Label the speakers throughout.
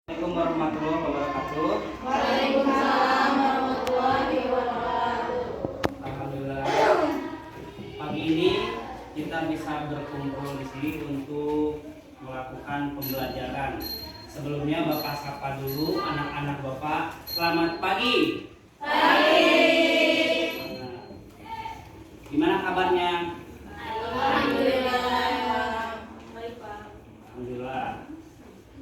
Speaker 1: Assalamualaikum warahmatullahi wabarakatuh.
Speaker 2: Waalaikumsalam warahmatullahi wabarakatuh.
Speaker 1: Alhamdulillah. Pagi ini kita bisa berkumpul di sini untuk melakukan pembelajaran. Sebelumnya Bapak sapa dulu anak-anak Bapak. Selamat pagi. Nah, gimana kabarnya?
Speaker 2: Alhamdulillah. Baik, Pak.
Speaker 1: Alhamdulillah.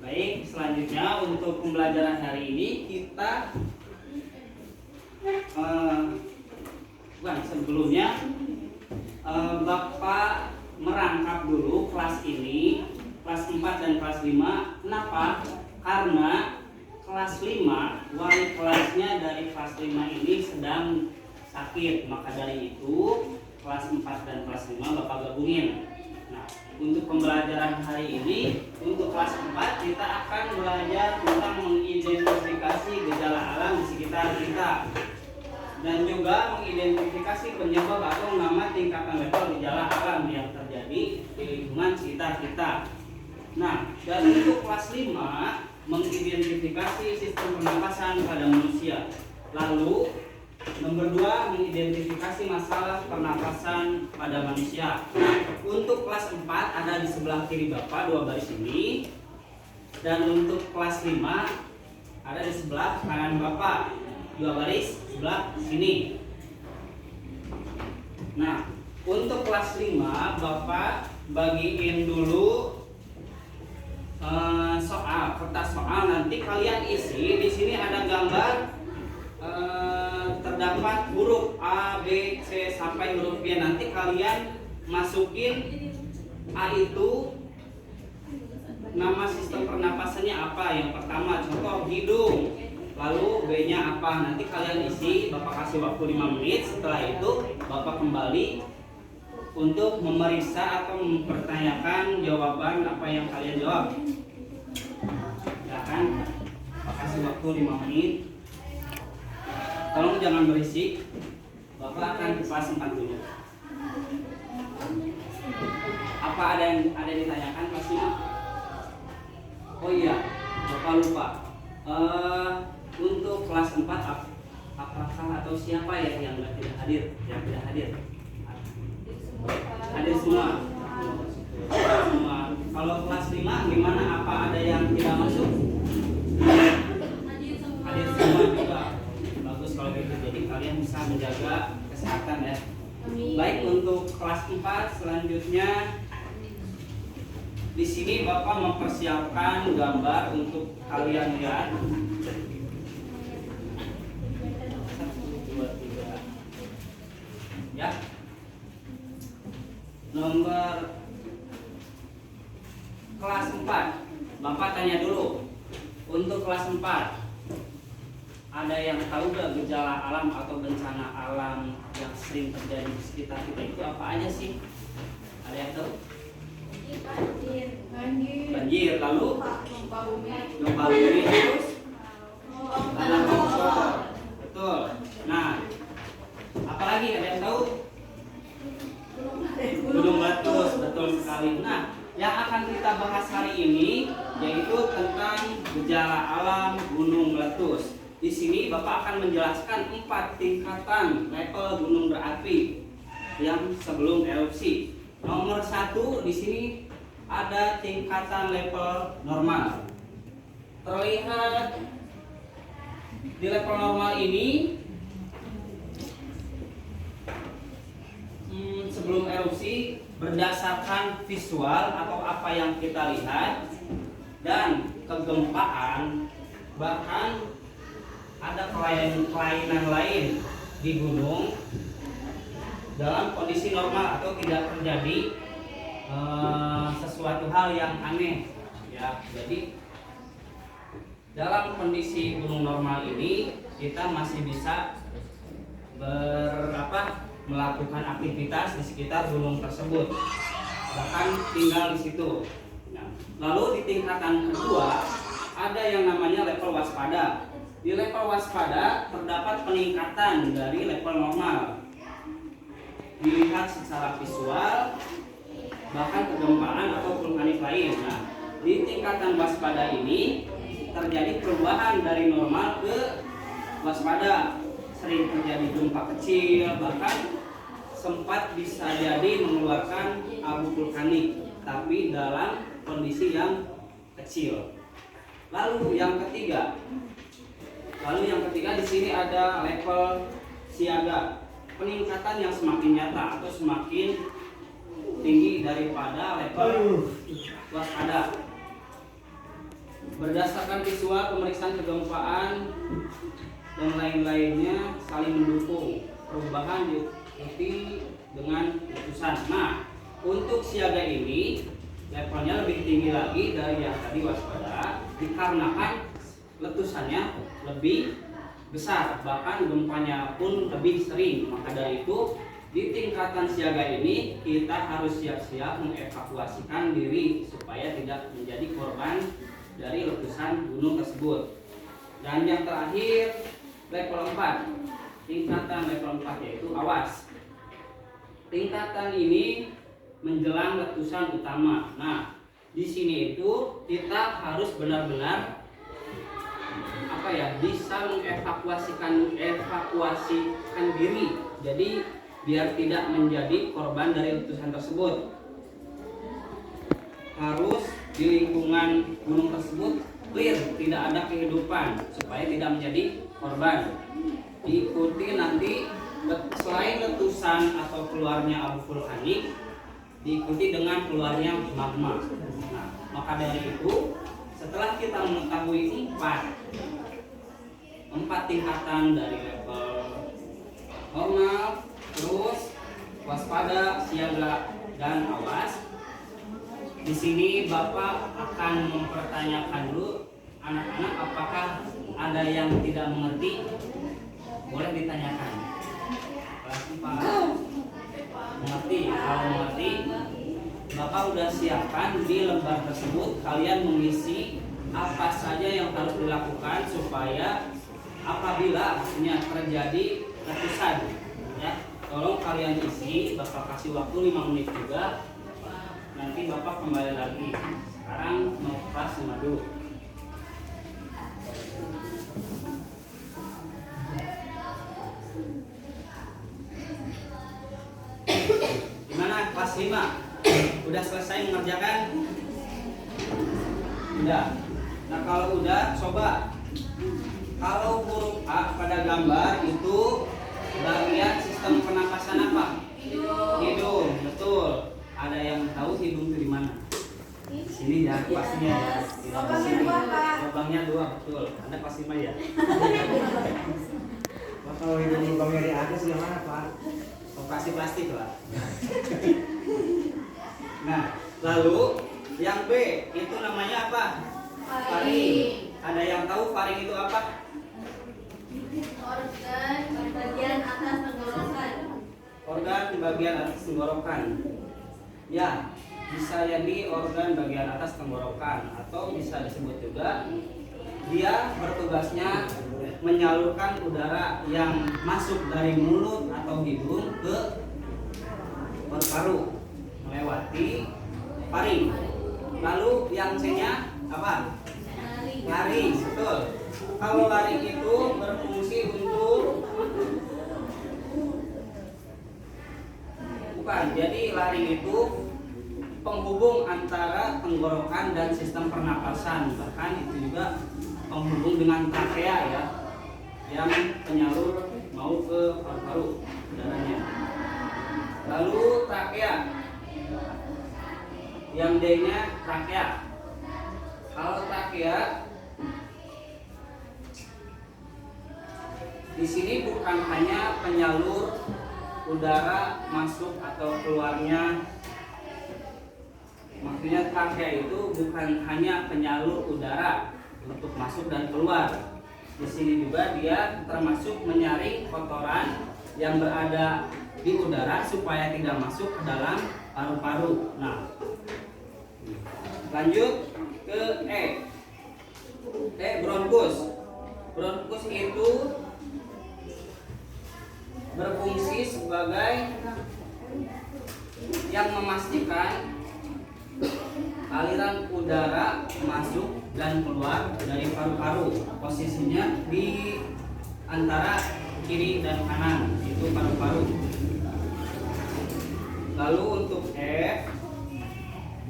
Speaker 1: Baik, selanjutnya untuk pembelajaran hari ini kita sebelumnya Bapak merangkap dulu kelas ini, kelas 4 dan kelas 5. Kenapa? Karena kelas 5 wali kelasnya dari kelas 5 ini sedang sakit. Maka dari itu kelas 4 dan kelas 5 Bapak gabungin. Nah, untuk pembelajaran hari ini untuk kelas 4 kita akan belajar tentang mengidentifikasi gejala alam di sekitar kita dan juga mengidentifikasi penyebab atau nama tingkatan level gejala alam yang terjadi di lingkungan sekitar kita. Nah, dan untuk kelas 5 mengidentifikasi sistem pernapasan pada manusia. Lalu nomor 2 mengidentifikasi masalah pernapasan pada manusia. Nah, untuk kelas 4 ada di sebelah kiri Bapak 2 baris ini. Dan untuk kelas 5 ada di sebelah kanan Bapak 2 baris sebelah sini. Nah, untuk kelas 5 Bapak bagiin dulu soal, kertas soal, nanti kalian isi. Di sini ada gambar terdapat huruf A, B, C sampai huruf Y. Nanti kalian masukin A itu nama sistem pernapasannya apa. Yang pertama contoh hidung, lalu B-nya apa. Nanti kalian isi, Bapak kasih waktu 5 menit. Setelah itu Bapak kembali untuk memeriksa atau mempertanyakan jawaban apa yang kalian jawab. Ya kan? Bapak kasih waktu 5 menit. Tolong jangan berisik. Bapak akan ke kelas 4 dulu. Apa ada yang ditanyakan kelas 5? Oh iya, Bapak lupa. Untuk kelas 4 apakah atau siapa ya yang tidak hadir? Yang tidak hadir? Hadir semua. Semua. Kalau kelas 5 gimana? Apa ada yang tidak masuk? Hadir semua juga. Bagus kalau gitu. Jadi kalian bisa menjaga kesehatan ya. Baik, untuk kelas 4 selanjutnya di sini Bapak mempersiapkan gambar untuk kalian lihat. 1, 2, 3. Ya. Nomor kelas 4. Bapak tanya dulu. Untuk kelas 4 ada yang tahu gak gejala alam atau bencana alam yang sering terjadi di sekitar kita itu apa aja sih? Ada yang tahu? Banjir, lalu gempa bumi, terus tanah longsor. Betul. Nah, apalagi ada yang tahu? Gunung meletus, betul sekali. Nah, yang akan kita bahas hari ini yaitu tentang gejala alam gunung meletus. Di sini Bapak akan menjelaskan 4 tingkatan level gunung berapi yang sebelum erupsi. Nomor 1 di sini ada tingkatan level normal. Terlihat di level normal ini sebelum erupsi berdasarkan visual atau apa yang kita lihat dan kegempaan, bahkan ada kelainan lain di gunung dalam kondisi normal atau tidak terjadi sesuatu hal yang aneh ya. Jadi dalam kondisi gunung normal ini kita masih bisa melakukan aktivitas di sekitar gunung tersebut, bahkan tinggal di situ. Nah, lalu di tingkatan kedua ada yang namanya level waspada. Di level waspada terdapat peningkatan dari level normal. Dilihat secara visual, bahkan kegempaan atau vulkanik lain. Nah, di tingkatan waspada ini terjadi perubahan dari normal ke waspada. Sering terjadi gempa kecil, bahkan sempat bisa jadi mengeluarkan abu vulkanik, tapi dalam kondisi yang kecil. Lalu yang ketiga di sini ada level siaga, peningkatan yang semakin nyata atau semakin tinggi daripada level waspada. Berdasarkan visual, pemeriksaan kegempaan dan lain-lainnya saling mendukung. Perubahan diikuti dengan letusan. Nah, untuk siaga ini levelnya lebih tinggi lagi dari yang tadi waspada, dikarenakan letusannya lebih besar, bahkan gempanya pun lebih sering. Maka dari itu, di tingkatan siaga ini kita harus siap-siap mengevakuasikan diri supaya tidak menjadi korban dari letusan gunung tersebut. Dan yang terakhir, level 4, tingkatan level 4 yaitu awas. Tingkatan ini menjelang letusan utama. Nah, di sini itu kita harus benar-benar bisa mengevakuasikan diri. Jadi biar tidak menjadi korban dari letusan tersebut. Harus di lingkungan gunung tersebut clear, tidak ada kehidupan supaya tidak menjadi korban. Diikuti nanti selain letusan atau keluarnya abu vulkanik, diikuti dengan keluarnya magma. Nah, maka dari itu setelah kita mengetahui empat tingkatan dari level normal, terus waspada, siaga, dan awas, di sini Bapak akan mempertanyakan dulu anak-anak apakah ada yang tidak mengerti, boleh ditanyakan. Pak mengerti? Kalau mengerti, Bapak udah siapkan di lembar tersebut kalian mengisi apa saja yang harus dilakukan supaya apabila terjadi letusan, ya, tolong kalian isi. Bapak kasih waktu 5 menit juga. Nanti Bapak kembali lagi. Sekarang mau kelas 5 dulu. Gimana kelas 5? Udah selesai mengerjakan? Udah. Nah, kalau udah, coba. Kalau huruf A pada gambar itu bagian sistem pernapasan apa? Hidung, betul. Ada yang tahu hidung itu di mana? Di sini ya, pastinya ya. Di sini. Lubangnya 2, betul. Anda pasti mah ya.
Speaker 3: Kalau hidung lubangnya di atas gimana, Pak?
Speaker 1: Operasi plastik lah. Nah, lalu yang B itu namanya apa? Faring. Ada yang tahu faring itu apa?
Speaker 2: Organ bagian atas tenggorokan.
Speaker 1: Organ bagian atas tenggorokan. Ya, bisa jadi organ bagian atas tenggorokan atau bisa disebut juga dia bertugasnya menyalurkan udara yang masuk dari mulut atau hidung ke paru-paru melewati faring. Lalu yang C-nya apa? Laring, betul. Kalau laring itu berfungsi untuk jadi laring itu penghubung antara tenggorokan dan sistem pernapasan, bahkan itu juga penghubung dengan trakea ya, yang penyalur mau ke paru-paru udaranya. Lalu trakea, yang D-nya trakea. Kalau trakea di sini bukan hanya penyalur udara masuk atau keluarnya, maksudnya trakea itu bukan hanya penyalur udara untuk masuk dan keluar. Di sini juga dia termasuk menyaring kotoran yang berada di udara supaya tidak masuk ke dalam paru-paru. Nah, lanjut ke E. Bronkus. Bronkus itu berfungsi sebagai yang memastikan aliran udara masuk dan keluar dari paru-paru. Posisinya di antara kiri dan kanan, itu paru-paru. Lalu untuk F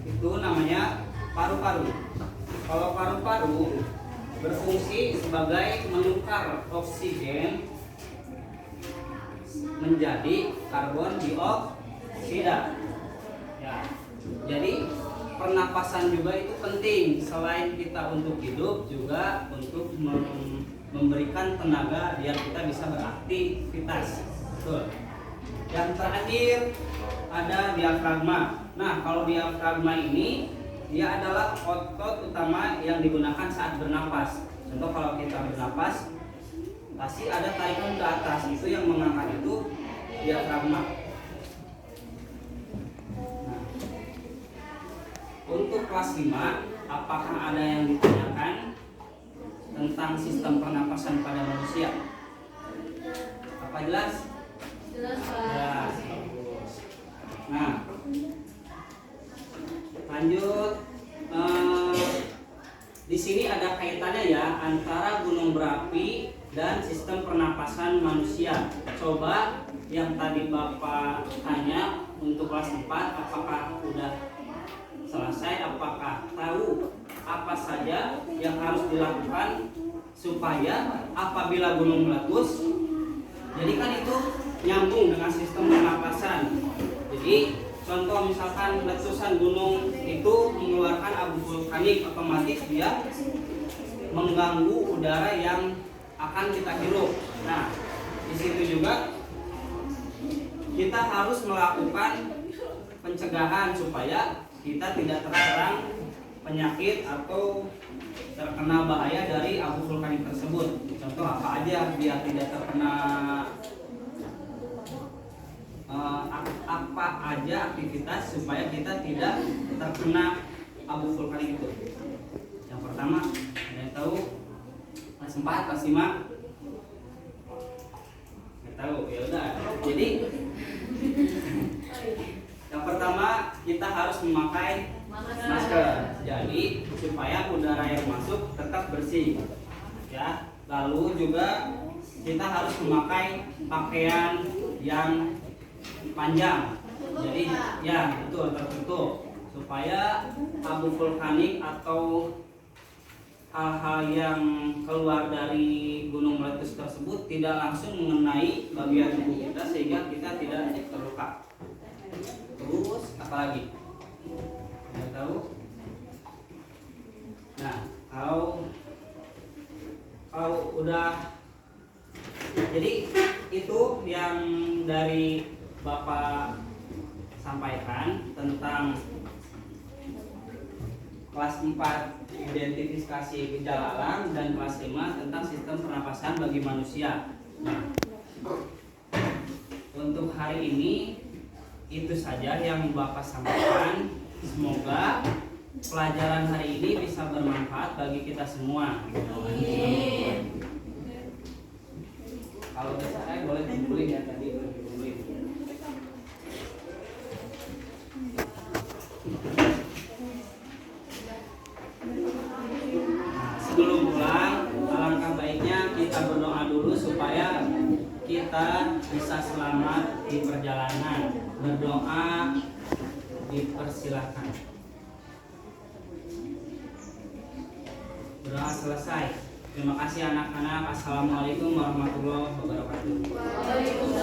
Speaker 1: itu namanya paru-paru. Kalau paru-paru berfungsi sebagai menukar oksigen menjadi karbon dioksida. Ya. Jadi pernapasan juga itu penting. Selain kita untuk hidup, juga untuk memberikan tenaga biar kita bisa beraktivitas. Betul. Yang terakhir ada diafragma. Nah, kalau diafragma ini dia adalah otot utama yang digunakan saat bernapas. Contoh kalau kita bernapas, pasti ada tarikan ke atas, itu yang mengangkat itu diafragma. Nah, untuk kelas 5, apakah ada yang ditanyakan tentang sistem pernapasan pada manusia? Apa jelas?
Speaker 2: Jelas, Pak.
Speaker 1: Jelas, bagus. Nah, lanjut. Di sini ada kaitannya ya antara gunung berapi dan sistem pernapasan manusia. Coba yang tadi Bapak tanya untuk kelas 4, apakah udah selesai? Apakah tahu apa saja yang harus dilakukan supaya apabila gunung meletus? Jadi kan itu nyambung dengan sistem pernapasan. Jadi contoh misalkan letusan gunung itu mengeluarkan abu vulkanik, otomatis dia mengganggu udara yang akan kita hirup. Nah, di situ juga kita harus melakukan pencegahan supaya kita tidak terserang penyakit atau terkena bahaya dari abu vulkanik tersebut. Contoh apa aja biar tidak terkena apa aja aktivitas supaya kita tidak terkena abu vulkanik itu. Yang pertama, ada yang tahu? Kelas 4, kelas 5? Nggak tahu, ya udah. Jadi yang pertama kita harus memakai masker. Jadi supaya udara yang masuk tetap bersih. Ya. Lalu juga kita harus memakai pakaian yang panjang. Jadi ya betul, tertutup supaya abu vulkanik atau hal-hal yang keluar dari gunung meletus tersebut tidak langsung mengenai bagian tubuh kita sehingga kita tidak terluka. Terus apa lagi? Tidak tahu? Nah, kalau udah, jadi itu yang dari Bapak sampaikan tentang kelas 4 identifikasi gejala alam dan kelas 5 tentang sistem pernapasan bagi manusia. Nah, untuk hari ini itu saja yang Bapak sampaikan. Semoga pelajaran hari ini bisa bermanfaat bagi kita semua. Kalau saya boleh kumpulin ya tadi. Sebelum pulang, alangkah baiknya kita berdoa dulu supaya kita bisa selamat di perjalanan. Berdoa dipersilakan. Berdoa selesai. Terima kasih anak-anak. Assalamualaikum warahmatullahi wabarakatuh.